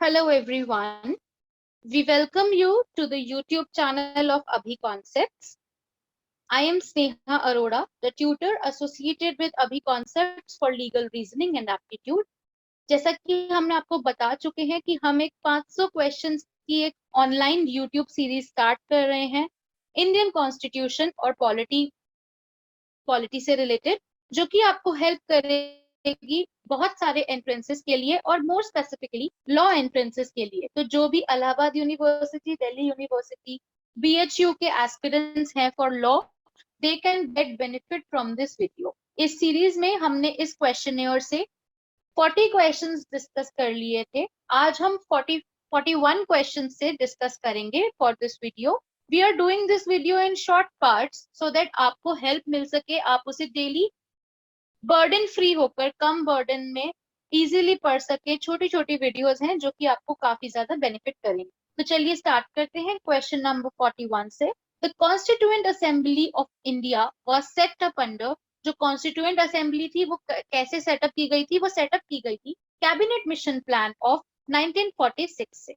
Hello everyone. We welcome you to the YouTube channel of Abhi Concepts. I am Sneha Arora, the tutor associated with Abhi Concepts for Legal Reasoning and Aptitude. जैसा कि हमने आपको बता चुके हैं कि हम एक 500 क्वेश्चंस की एक ऑनलाइन YouTube सीरीज स्टार्ट कर रहे हैं इंडियन कॉन्स्टिट्यूशन और पॉलिटी से रिलेटेड, जो कि आपको हेल्प करेगी बहुत सारे एंट्रेंसेस के लिए और मोर स्पेसिफिकली लॉ एंट्रेंसेस के लिए। तो जो भी Allahabad university, Delhi university, BHU के एस्पिरेंट्स हैं for law, they can get benefit from this video. इस सीरीज में हमने इस क्वेश्चनेयर से 40 क्वेश्चंस डिस्कस कर लिए थे। आज हम 41 क्वेश्चंस से डिस्कस करेंगे for this video. We are doing this video in short parts so that आपको हेल्प मिल सके, आप उसे डेली बर्डन फ्री होकर कम बर्डन में इजीली पढ़ सके। छोटी छोटी वीडियोस हैं जो कि आपको काफी ज्यादा बेनिफिट करेंगे। तो चलिए स्टार्ट करते हैं क्वेश्चन नंबर 41 से। The constituent assembly of India was set up under, जो कॉन्स्टिट्यूएंट असेंबली थी वो कैसे सेटअप की गई थी? वो सेटअप की गई थी कैबिनेट मिशन प्लान ऑफ 1946 से।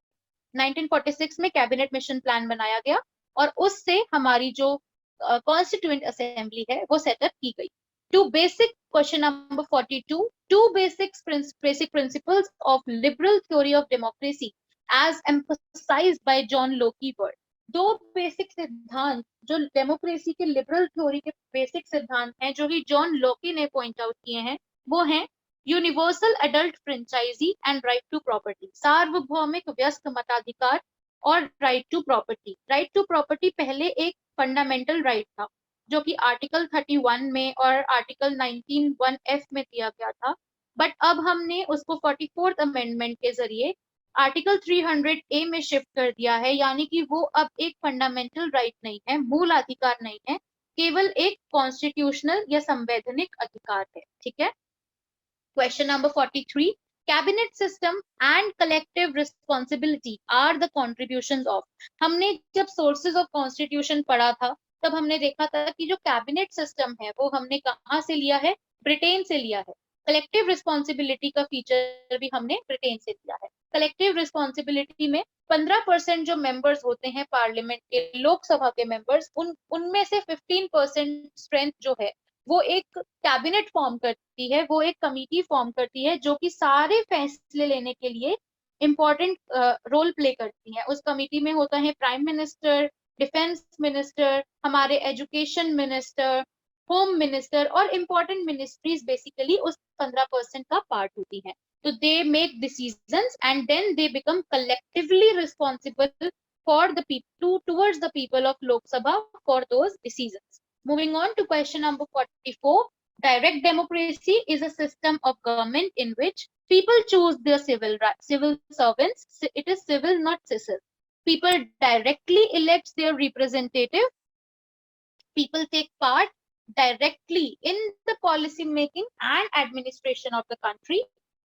1946 में कैबिनेट मिशन प्लान बनाया गया और उससे हमारी जो कॉन्स्टिट्यूएंट असेंबली है वो सेटअप की गई। Two basic question number 42. Two basic principles of liberal theory of democracy as emphasized by John Locke were. दो बेसिक सिद्धांत जो डेमोक्रेसी के लिबरल थ्योरी के बेसिक सिद्धांत हैं जो कि जॉन लोकी ने पॉइंट आउट किए हैं, वो हैं universal adult franchise and right to property, सार्वभौमिक व्यस्क मताधिकार और right to property. Right to property पहले एक फंडामेंटल राइट था जो कि आर्टिकल 31 में और आर्टिकल 19(1)(f) में दिया गया था, बट अब हमने उसको 44th अमेंडमेंट के जरिए आर्टिकल 300A में शिफ्ट कर दिया है, यानी कि वो अब एक फंडामेंटल राइट नहीं है, मूल अधिकार नहीं है, केवल एक कॉन्स्टिट्यूशनल या संवैधानिक अधिकार है। ठीक है। Question number 43. Cabinet system and collective responsibility are the contributions of. हमने जब सोर्सेज ऑफ कॉन्स्टिट्यूशन पढ़ा था तब हमने देखा था कि जो कैबिनेट सिस्टम है वो हमने कहाँ से लिया है? ब्रिटेन से लिया है। कलेक्टिव रिस्पॉन्सिबिलिटी का फीचर भी हमने ब्रिटेन से लिया है। कलेक्टिव रिस्पॉन्सिबिलिटी में 15% जो मेंबर्स होते हैं पार्लियामेंट के, लोकसभा के मेंबर्स, उनमें से 15% स्ट्रेंथ जो है वो एक कैबिनेट फॉर्म करती है, वो एक कमिटी फॉर्म करती है जो कि सारे फैसले लेने के लिए इंपॉर्टेंट रोल प्ले करती है। उस कमिटी में होता है प्राइम मिनिस्टर, डिफेंस मिनिस्टर, हमारे एजुकेशन मिनिस्टर, होम मिनिस्टर और इम्पोर्टेंट मिनिस्ट्रीज बेसिकली उस 15% का पार्ट होती हैं। तो they make decisions and then they become collectively responsible for the people towards the people of Lok Sabha for those decisions. Moving on to question number 44. Direct democracy is a system of government in which people choose their civil servants. It is civil, not civil. People directly elect their representative. People take part directly in the policy making and administration of the country.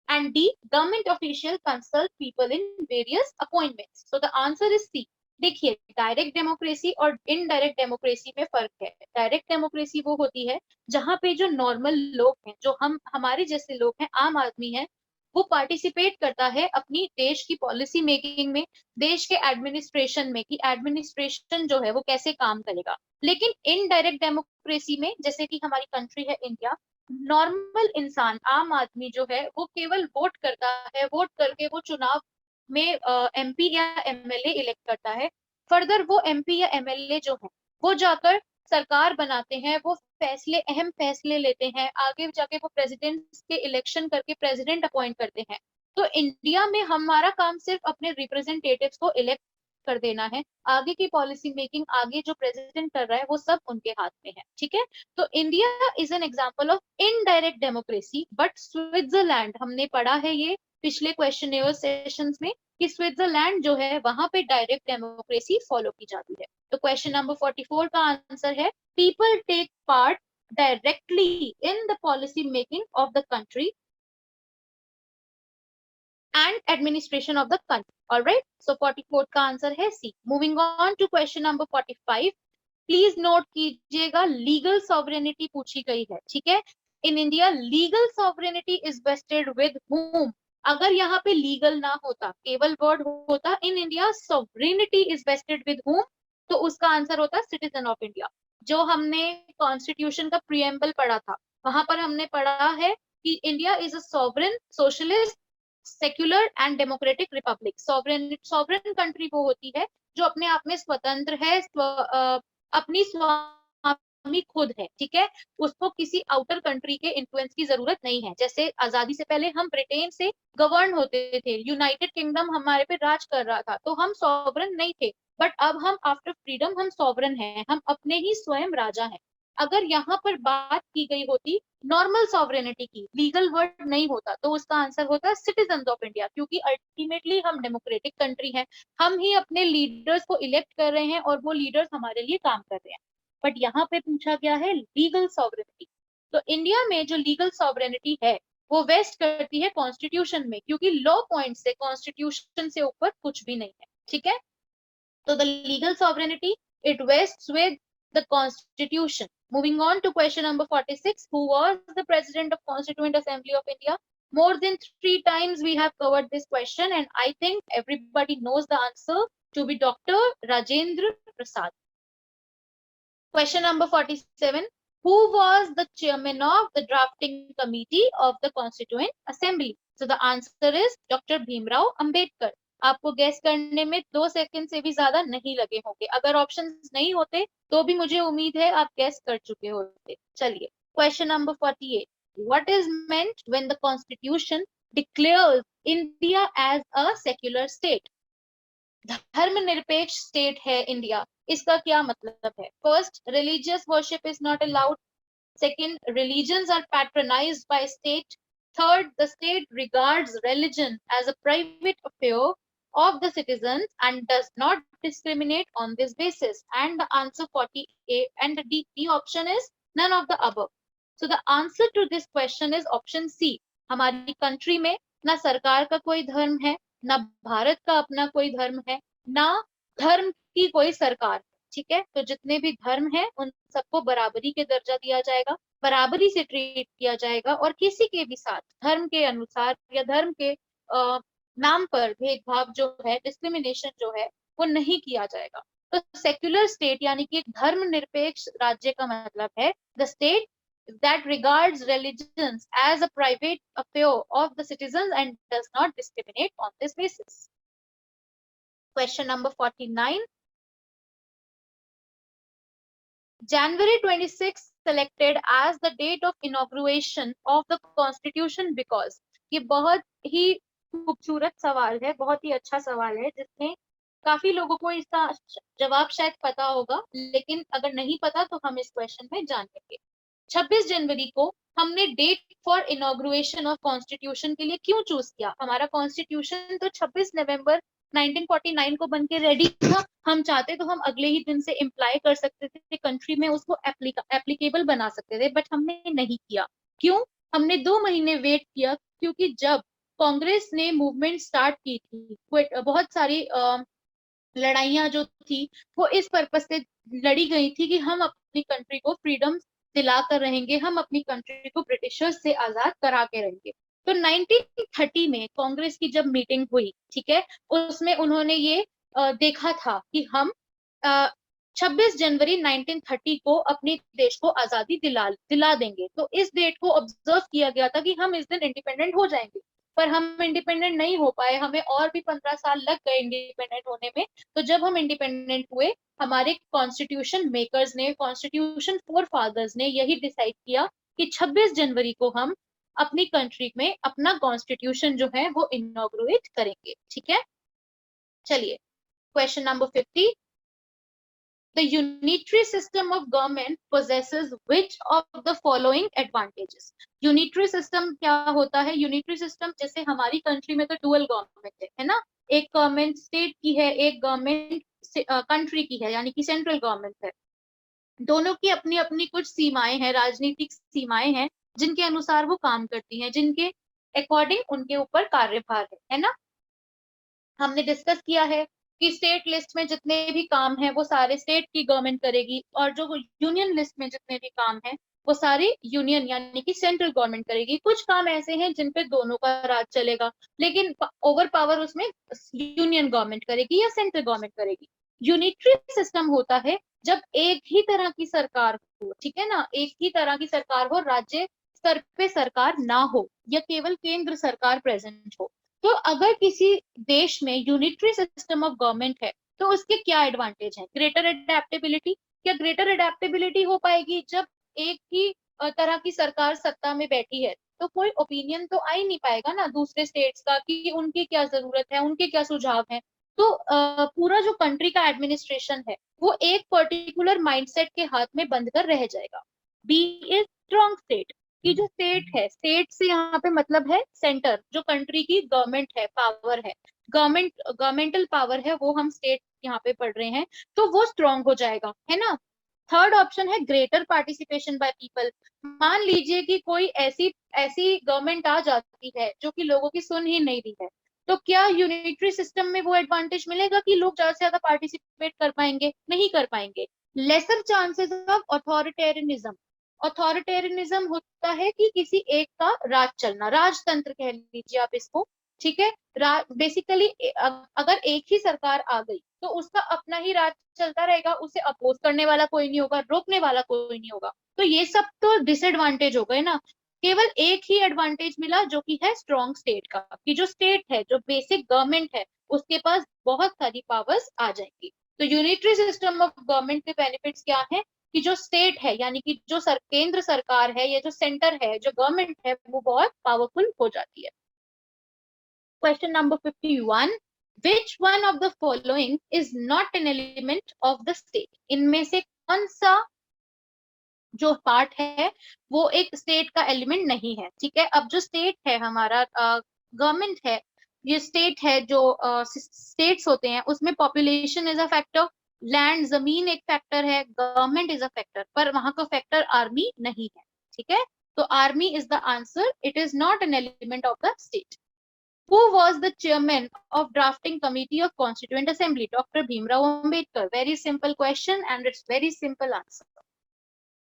And D, government official consult people in various appointments. So the answer is C. देखिए, direct democracy और indirect democracy में फर्क है। Direct democracy वो होती है जहां पे जो नॉर्मल लोग हैं, जो हमारे जैसे लोग हैं, आम आदमी है, वो पार्टिसिपेट करता है अपनी देश की पॉलिसी मेकिंग में, देश के एडमिनिस्ट्रेशन में, कि एडमिनिस्ट्रेशन जो है वो कैसे काम करेगा। लेकिन इनडायरेक्ट डेमोक्रेसी में, जैसे कि हमारी कंट्री है इंडिया, नॉर्मल इंसान, आम आदमी जो है वो केवल वोट करता है, वोट करके वो चुनाव में एमपी या एमएलए इलेक्ट करता है। फर्दर वो एमपी या एमएलए जो है वो जाकर सरकार बनाते हैं, वो फैसले, अहम फैसले लेते हैं, आगे जाके वो प्रेसिडेंट के इलेक्शन करके प्रेसिडेंट अपॉइंट करते हैं। तो इंडिया में हमारा काम सिर्फ अपने रिप्रेजेंटेटिव्स को इलेक्ट कर देना है, आगे की पॉलिसी मेकिंग, आगे जो प्रेसिडेंट कर रहा है वो सब उनके हाथ में है। ठीक है। तो India is an example of indirect democracy, but Switzerland, हमने पढ़ा है ये पिछले क्वेश्चन सेशंस में कि स्विट्जरलैंड जो है वहां पे डायरेक्ट डेमोक्रेसी फॉलो की जाती है। तो क्वेश्चन नंबर 44 का आंसर है people take part directly in the policy making of the country and administration of the country. All right. So 44 का आंसर है C. Moving on to question number 45. Please note कीजिएगा, legal sovereignty पूछी गई है। ठीक है। In India legal sovereignty is wasted with whom? अगर यहाँ पे लीगल ना होता, केवल वर्ड होता in India sovereignty is wasted with whom, तो उसका आंसर होता सिटीजन ऑफ इंडिया। जो हमने कॉन्स्टिट्यूशन का प्रिएम्बल पढ़ा था, वहां पर हमने पढ़ा है कि India is a sovereign socialist secular and democratic Republic. Sovereign sovereign country वो होती है जो अपने आप में स्वतंत्र है, अपनी स्वामी खुद है, ठीक है। उसको किसी आउटर कंट्री के इन्फ्लुएंस की जरूरत नहीं है। जैसे आजादी से पहले हम ब्रिटेन से गवर्न होते थे, यूनाइटेड किंगडम हमारे पे राज कर रहा था, तो हम सॉवरन नहीं थे। बट अब हम आफ्टर फ्रीडम हम सॉवरन हैं, हम अपने ही स्वयं राजा हैं। अगर यहाँ पर बात की गई होती नॉर्मल सॉवरेनिटी की, लीगल वर्ड नहीं होता, तो उसका आंसर होता सिटीजन ऑफ इंडिया, क्योंकि अल्टीमेटली हम डेमोक्रेटिक कंट्री हैं, हम ही अपने लीडर्स को इलेक्ट कर रहे हैं और वो लीडर्स हमारे लिए काम कर रहे हैं। बट यहाँ पे पूछा गया है लीगल सॉवरेनिटी। तो इंडिया में जो लीगल सॉवरेनिटी है वो वेस्ट करती है कॉन्स्टिट्यूशन में, क्योंकि लॉ पॉइंट से कॉन्स्टिट्यूशन से ऊपर कुछ भी नहीं है, ठीक है। So the legal sovereignty, it vests with the constitution. Moving on to question number 46, who was the president of Constituent Assembly of India? More than 3 times we have covered this question, and I think everybody knows the answer to be Dr. Rajendra Prasad. Question number 47, who was the chairman of the drafting committee of the Constituent Assembly? So the answer is Dr. Bhimrao Ambedkar. आपको gas करने में 2 second से भी ज्यादा नहीं लगे होंगे। अगर ऑप्शंस नहीं होते तो भी मुझे उम्मीद है आप गैस कर चुके होते। चलिए, question number 48, what is meant when the constitution declares India as a secular state? धर्मनिरपेक्ष स्टेट है इंडिया, इसका क्या मतलब है? First, religious worship is not allowed. Second, religions are patronized by state. Third, the state regards religion as a private affair of the citizens and does not discriminate on this basis. And the answer 48 and the D option is none of the above. So the answer to this question is option C. हमारी country में ना सरकार का कोई धर्म है, ना भारत का अपना कोई धर्म है, ना धर्म की कोई सरकार, ठीक है। तो जितने भी धर्म है उन सबको बराबरी के दर्जा दिया जाएगा, बराबरी से ट्रीट किया जाएगा, और किसी के भी साथ धर्म के अनुसार या धर्म के नाम पर भेदभाव जो है, डिस्क्रिमिनेशन जो है, वो नहीं किया जाएगा। तो सेक्युलर स्टेट यानी कि एक धर्मनिरपेक्ष राज्य का मतलब है the state that regards religions as a private affair of the citizens and does not discriminate on this basis. Question number 49. January 26 selected as the date of inauguration of the constitution because, ये बहुत ही खूबसूरत सवाल है, बहुत ही अच्छा सवाल है, जिसमें काफी लोगों को इसका जवाब शायद पता होगा, लेकिन अगर नहीं पता तो हम इस क्वेश्चन में जान लेंगे। 26 जनवरी को हमने डेट फॉर इनॉग्रुएशन ऑफ कॉन्स्टिट्यूशन के लिए क्यों चूज किया? हमारा कॉन्स्टिट्यूशन तो 26 नवंबर 1949 को बनके रेडी था। हम चाहते तो हम अगले ही दिन से इम्प्लाई कर सकते थे, कंट्री में उसको एप्लीकेबल बना सकते थे, बट हमने नहीं किया। क्यों? हमने 2 महीने वेट किया, क्योंकि जब कांग्रेस ने मूवमेंट स्टार्ट की थी, बहुत सारी लड़ाइयां जो थी वो इस पर्पज से लड़ी गई थी कि हम अपनी कंट्री को फ्रीडम दिला कर रहेंगे, हम अपनी कंट्री को ब्रिटिशर्स से आजाद करा के रहेंगे। तो 1930 में कांग्रेस की जब मीटिंग हुई, ठीक है, उसमें उन्होंने ये देखा था कि हम 26 जनवरी 1930 को अपने देश को आजादी दिला देंगे। तो इस डेट को ऑब्जर्व किया गया था कि हम इस दिन इंडिपेंडेंट हो जाएंगे, पर हम इंडिपेंडेंट नहीं हो पाए, हमें और भी 15 साल लग गए इंडिपेंडेंट होने में। तो जब हम इंडिपेंडेंट हुए, हमारे कॉन्स्टिट्यूशन मेकर्स ने, कॉन्स्टिट्यूशन फोर फादर्स ने यही डिसाइड किया कि 26 जनवरी को हम अपनी कंट्री में अपना कॉन्स्टिट्यूशन जो है वो इनॉग्रेट करेंगे, ठीक है। चलिए, question number 50, the unitary system of government possesses which of the following advantages? unitary system क्या होता है? unitary system जैसे हमारी कंट्री में तो डुअल गवर्नमेंट है ना, एक गवर्नमेंट स्टेट की है, एक गवर्नमेंट कंट्री की है, यानी कि सेंट्रल गवर्नमेंट है। दोनों की अपनी अपनी कुछ सीमाएं हैं, राजनीतिक सीमाएं हैं, जिनके अनुसार वो काम करती हैं, जिनके अकॉर्डिंग उनके ऊपर कार्यभार है ना। हमने डिस्कस किया है कि स्टेट लिस्ट में जितने भी काम हैं वो सारे स्टेट की गवर्नमेंट करेगी, और जो यूनियन लिस्ट में जितने भी काम हैं वो सारे यूनियन यानी कि सेंट्रल गवर्नमेंट करेगी। कुछ काम ऐसे हैं जिन पे दोनों का राज चलेगा, लेकिन ओवर पावर उसमें यूनियन गवर्नमेंट करेगी या सेंट्रल गवर्नमेंट करेगी। यूनिटरी सिस्टम होता है जब एक ही तरह की सरकार हो, ठीक है ना, एक ही तरह की सरकार हो, राज्य स्तर पे सरकार ना हो या केवल केंद्र सरकार प्रेजेंट हो। तो अगर किसी देश में यूनिटरी सिस्टम ऑफ गवर्नमेंट है तो उसके क्या एडवांटेज है? Greater adaptability. क्या ग्रेटर एडेप्टेबिलिटी हो पाएगी जब एक ही तरह की सरकार सत्ता में बैठी है? तो कोई ओपिनियन तो आ ही नहीं पाएगा ना दूसरे स्टेट्स का कि उनकी क्या जरूरत है, उनके क्या सुझाव है। तो पूरा जो कंट्री का एडमिनिस्ट्रेशन है वो एक पर्टिकुलर माइंडसेट के हाथ में बंद कर रह जाएगा। बी इज स्ट्रॉन्ग स्टेट, कि जो स्टेट है, स्टेट से यहाँ पे मतलब है सेंटर, जो कंट्री की गवर्नमेंट है, पावर है, गवर्नमेंटल पावर है, वो हम स्टेट यहाँ पे पढ़ रहे हैं, तो वो स्ट्रॉन्ग हो जाएगा, है ना। थर्ड ऑप्शन है ग्रेटर पार्टिसिपेशन बाय पीपल। मान लीजिए कि कोई ऐसी ऐसी गवर्नमेंट आ जाती है जो कि लोगों की सुन ही नहीं रही है, तो क्या यूनिटरी सिस्टम में वो एडवांटेज मिलेगा कि लोग ज्यादा से ज्यादा पार्टिसिपेट कर पाएंगे? नहीं कर पाएंगे। Lesser chances of authoritarianism. Authoritarianism होता है कि किसी एक का राज चलना, राजतंत्र कह लीजिए आप इसको, ठीक है। बेसिकली अगर एक ही सरकार आ गई तो उसका अपना ही राज चलता रहेगा, उसे अपोज करने वाला कोई नहीं होगा, रोकने वाला कोई नहीं होगा। तो ये सब तो डिसएडवांटेज हो गए ना। केवल एक ही एडवांटेज मिला जो कि है स्ट्रॉन्ग स्टेट का, कि जो स्टेट है, जो बेसिक गवर्नमेंट है, उसके पास बहुत सारी पावर्स आ जाएंगी। तो यूनिटरी सिस्टम ऑफ गवर्नमेंट के बेनिफिट्स क्या है? कि जो स्टेट है यानी कि जो केंद्र सरकार है या जो सेंटर है, जो गवर्नमेंट है, वो बहुत पावरफुल हो जाती है। Question number 51, which one of the following is not an element of the state? इनमें से कौन सा जो पार्ट है वो एक स्टेट का एलिमेंट नहीं है? ठीक है, अब जो स्टेट है हमारा, गवर्नमेंट है, ये स्टेट है, जो स्टेट्स होते हैं उसमें population is a factor, land जमीन एक फैक्टर है, गवर्नमेंट इज अ फैक्टर, पर वहां का फैक्टर आर्मी नहीं है, ठीक है। तो army is the answer, it is not an element of the state. Who was the chairman of drafting committee of Constituent Assembly? Dr. Bhimrao Ambedkar. Very simple question and it's very simple answer.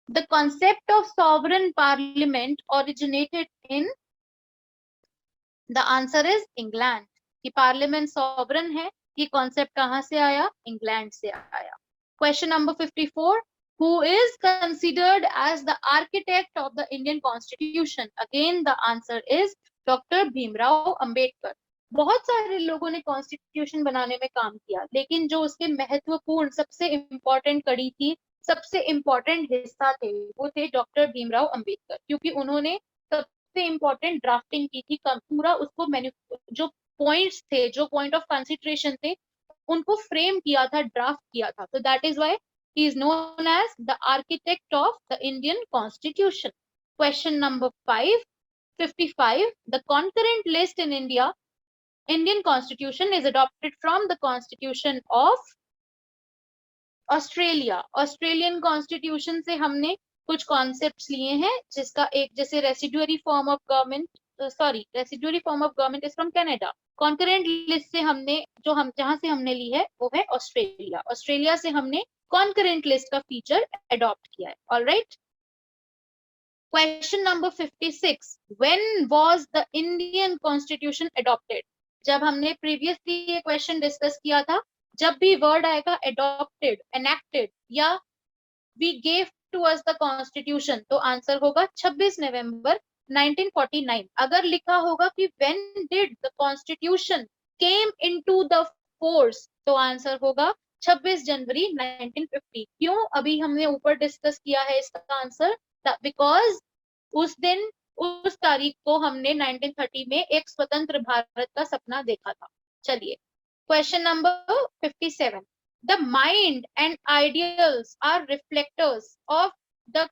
The concept of sovereign parliament originated in, the answer is England. कि parliament sovereign है, ये concept कहां से आया? England से आया। Question number 54, who is considered as the architect of the Indian Constitution? Again the answer is Dr. Bhimrao Ambedkar. बहुत सारे लोगों ने कॉन्स्टिट्यूशन बनाने में काम किया, लेकिन जो उसके महत्वपूर्ण सबसे इंपॉर्टेंट कड़ी थी, सबसे इंपॉर्टेंट हिस्सा थे, वो थे डॉक्टर भीमराव अंबेडकर, क्योंकि उन्होंने सबसे इंपॉर्टेंट ड्राफ्टिंग की थी, पूरा उसको जो पॉइंट्स थे, जो पॉइंट ऑफ कंसिडरेशन थे, उनको फ्रेम किया था, ड्राफ्ट किया था। तो that is why he is known as the architect of the Indian Constitution. Question number 55, the concurrent list in Indian Constitution is adopted from the Constitution of Australia. Australian constitution से हमने कुछ concepts लिए हैं, जिसका एक जैसे residuary form of government, residuary form of government is from Canada. Concurrent list से हमने जहां से हमने ली है वो है ऑस्ट्रेलिया। ऑस्ट्रेलिया से हमने कॉन्करेंट लिस्ट का फीचर अडॉप्ट किया है। Alright, question number 56, when was the Indian constitution adopted? जब हमने प्रीवियसली ये क्वेश्चन डिस्कस किया था, जब भी वर्ड आएगा अडॉप्टेड, एनेक्टेड या we gave to us the constitution, तो आंसर होगा 26 नवंबर 1949। अगर लिखा होगा कि when did the constitution came into the force, तो आंसर होगा 26 जनवरी 1950। क्यों? अभी हमने ऊपर डिस्कस किया है इसका आंसर, बिकॉज उस दिन, उस तारीख को हमने 1930 में एक स्वतंत्र भारत का सपना देखा था। चलिए, question number 57, the mind and ideals are reflectors of the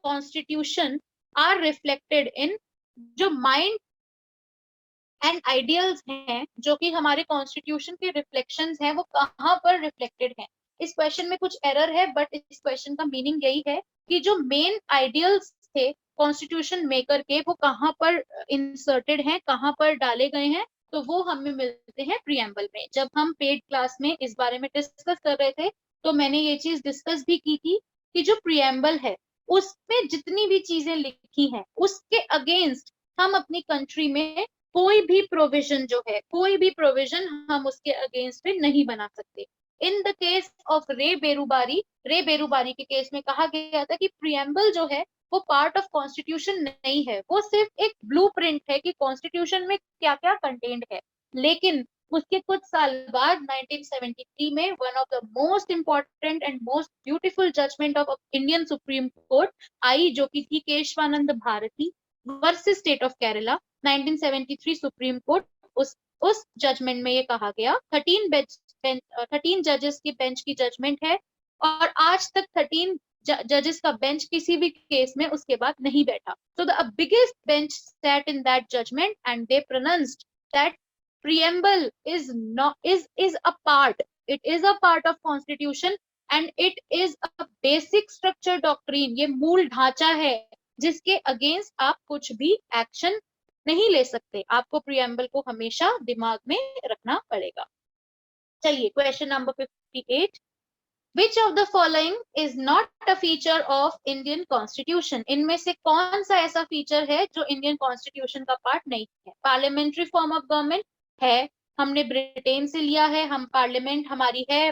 constitution are reflected in, जो mind एंड आइडियल्स हैं जो कि हमारे कॉन्स्टिट्यूशन के रिफ्लेक्शंस हैं, वो कहाँ पर रिफ्लेक्टेड हैं? इस क्वेश्चन में कुछ एरर है, बट इस क्वेश्चन का मीनिंग यही है कि जो मेन आइडियल्स थे कॉन्स्टिट्यूशन मेकर के, वो कहाँ पर इंसर्टेड हैं, कहाँ पर डाले गए हैं? तो वो हमें मिलते हैं प्रीएम्बल में। जब हम पेड क्लास में इस बारे में डिस्कस कर रहे थे, तो मैंने ये चीज डिस्कस भी की थी कि जो प्रीएम्बल है उसमें जितनी भी चीजें लिखी हैं उसके अगेंस्ट हम अपनी कंट्री में कोई भी प्रोविजन जो है, कोई भी प्रोविजन हम उसके अगेंस्ट में नहीं बना सकते। इन द केस ऑफ रे बेरुबारी के केस में कहा गया था कि प्रियम्बल जो है वो पार्ट ऑफ कॉन्स्टिट्यूशन नहीं है, वो सिर्फ एक ब्लूप्रिंट है कि कॉन्स्टिट्यूशन में क्या क्या कंटेंट है। लेकिन उसके कुछ साल बाद 1973 में one of the most important and most beautiful judgment of Indian supreme court आई, जो कि थी Keshavananda Bharati versus state of Kerala 1973 supreme court. उस जजमेंट में ये कहा गया 13 जजेस की बेंच की जजमेंट है, और आज तक 13 जजेस का बेंच किसी भी केस में उसके बाद नहीं बैठा। So the biggest bench sat in that judgment and they pronounced that preamble is not is a part, it is a part of constitution and it is a basic structure doctrine, ये मूल ढांचा है जिसके against आप कुछ भी action नहीं ले सकते। आपको प्रियम्बल को हमेशा दिमाग में रखना पड़ेगा। चलिए question number 58, which of the following is not a feature of Indian constitution, इनमें से कौन सा ऐसा फीचर है जो इंडियन कॉन्स्टिट्यूशन का पार्ट नहीं है। पार्लियामेंट्री फॉर्म ऑफ गवर्नमेंट है, हमने ब्रिटेन से लिया है, हम पार्लियामेंट हमारी है,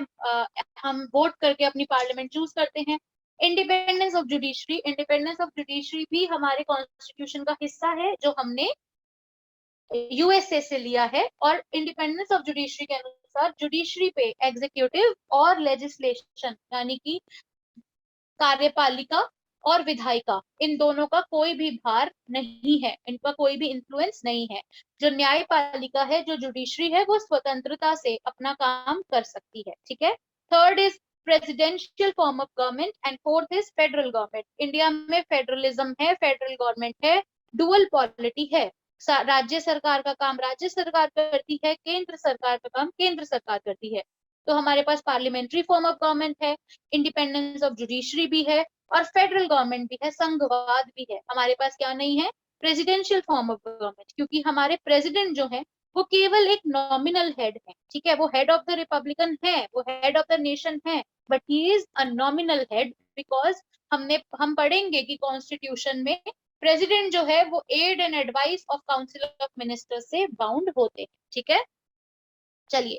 हम वोट करके अपनी पार्लियामेंट चूज करते हैं। Independence of judiciary, independence of judiciary भी हमारे कॉन्स्टिट्यूशन का हिस्सा है जो हमने यूएसए से लिया है। और इंडिपेंडेंस ऑफ जुडिशरी के अनुसार जुडिशरी पे एग्जीक्यूटिव और लेजिस्लेशन यानी कि कार्यपालिका और विधायिका, इन दोनों का कोई भी भार नहीं है, इनका कोई भी इन्फ्लुएंस नहीं है। जो न्यायपालिका है, जो जुडिशरी है, वो स्वतंत्रता से अपना काम कर सकती है। ठीक है। Third is presidential form of government and fourth is federal government. India में फेडरलिज्म है, फेडरल गवर्नमेंट है, डुअल पॉलिटी है। राज्य सरकार का काम राज्य सरकार करती है, केंद्र सरकार का काम केंद्र सरकार करती है। तो हमारे पास पार्लियामेंट्री फॉर्म ऑफ गवर्नमेंट है, इंडिपेंडेंस ऑफ जुडिशरी भी है और फेडरल गवर्नमेंट भी है, संघवाद भी है। हमारे पास क्या नहीं है? प्रेसिडेंशियल फॉर्म ऑफ गवर्नमेंट, क्योंकि हमारे प्रेसिडेंट जो है वो केवल एक नॉमिनल हेड है। ठीक है, वो हेड ऑफ द रिपब्लिकन है, वो हेड ऑफ द नेशन है, but he is a nominal head because हम पढ़ेंगे कि कॉन्स्टिट्यूशन में प्रेसिडेंट जो है वो aid and advice of council of ministers से बाउंड होते हैं। ठीक है। चलिए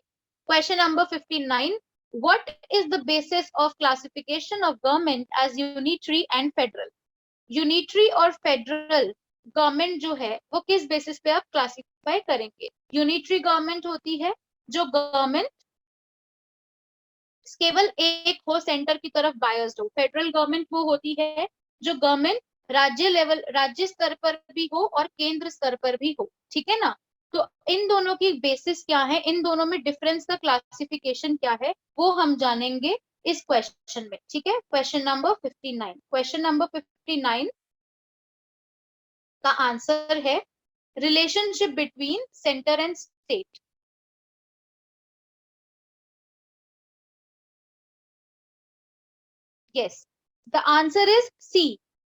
question number 59, what is the basis of classification of government as unitary and federal? Unitary और फेडरल गवर्नमेंट जो है वो किस बेसिस पे आप क्लासिफाई करेंगे? यूनिटरी गवर्नमेंट होती है जो गवर्नमेंट केवल एक हो, सेंटर की तरफ बायस्ड हो। फेडरल गवर्नमेंट वो होती है जो गवर्नमेंट राज्य स्तर पर भी हो और केंद्र स्तर पर भी हो। ठीक है ना। तो इन दोनों की बेसिस क्या है, इन दोनों में डिफरेंस का क्लासिफिकेशन क्या है, वो हम जानेंगे इस क्वेश्चन में। ठीक है। क्वेश्चन नंबर 59, क्वेश्चन नंबर 59 का आंसर है relationship between centre and state. Yes, the answer is C.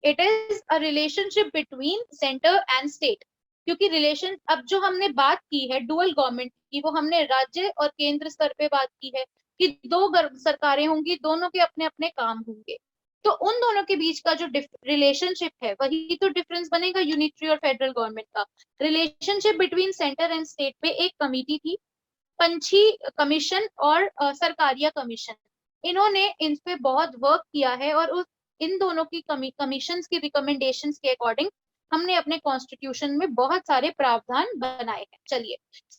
It is a relationship between center and state. क्योंकि रिलेशन, अब जो हमने बात की है डुअल गवर्नमेंट की, वो हमने राज्य और केंद्र स्तर पे बात की है कि दो सरकारें होंगी, दोनों के अपने अपने काम होंगे। तो उन दोनों के बीच का जो रिलेशनशिप है वही तो डिफरेंस बनेगा यूनिटरी और फेडरल गवर्नमेंट का। Relationship between centre and state पे एक कमिटी थी, पंछी कमीशन और सरकारिया कमीशन। इन्होंने इन पे बहुत वर्क किया है और इन दोनों की कमीशंस की रिकमेंडेशंस के अकॉर्डिंग हमने अपने कॉन्स्टिट्यूशन में बहुत सारे प्रावधान बनाए हैं। चलिए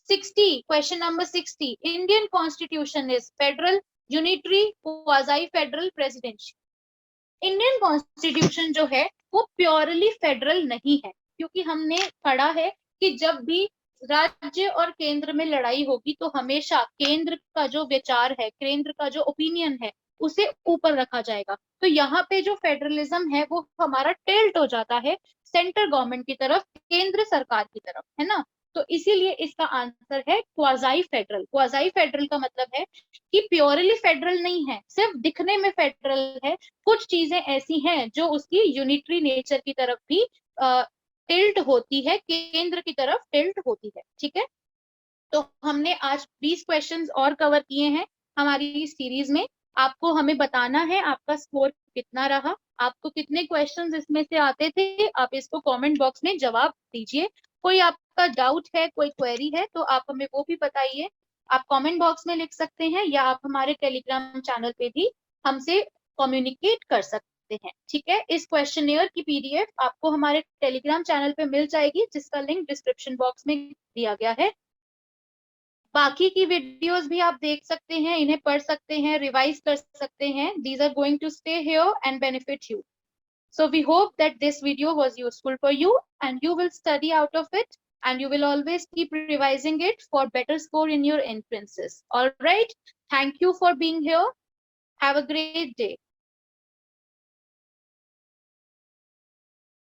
60, question number 60, Indian constitution is federal, unitary, quasi federal, presidential. Indian constitution जो है वो प्योरली फेडरल नहीं है, क्योंकि हमने पढ़ा है कि जब भी राज्य और केंद्र में लड़ाई होगी तो हमेशा केंद्र का जो विचार है, केंद्र का जो ओपिनियन है, उसे ऊपर रखा जाएगा। तो यहाँ पे जो फेडरलिज्म है वो हमारा टिल्ट हो जाता है सेंट्रल गवर्नमेंट की तरफ, केंद्र सरकार की तरफ, है ना। तो इसीलिए इसका आंसर है क्वाजाई फेडरल। क्वाजाई फेडरल का मतलब है कि प्योरली फेडरल नहीं है, सिर्फ दिखने में फेडरल है, कुछ चीजें ऐसी हैं जो उसकी यूनिटरी नेचर की तरफ भी टिल्ट होती है, केंद्र की तरफ टिल्ट होती है। ठीक है। तो हमने आज 20 क्वेश्चंस और कवर किए हैं हमारी इस सीरीज में। आपको हमें बताना है आपका स्कोर कितना रहा, आपको कितने क्वेश्चंस इसमें से आते थे, आप इसको कमेंट बॉक्स में जवाब दीजिए। कोई आपका डाउट है, कोई क्वेरी है तो आप हमें वो भी बताइए। आप कमेंट बॉक्स में लिख सकते हैं या आप हमारे टेलीग्राम चैनल पे भी हमसे कम्युनिकेट कर सकते हैं। ठीक है, इस क्वेश्चनियर की पीडीएफ आपको हमारे टेलीग्राम चैनल पे मिल जाएगी, जिसका लिंक डिस्क्रिप्शन बॉक्स में दिया गया है। बाकी की वीडियोस भी आप देख सकते हैं, इन्हें पढ़ सकते हैं, रिवाइज कर सकते हैं। These are going to stay here and benefit you. So we hope that this video was useful for you and you will study out of it and you will always keep revising it for better score in your entrances. All right. Thank you for being here. Have a great day.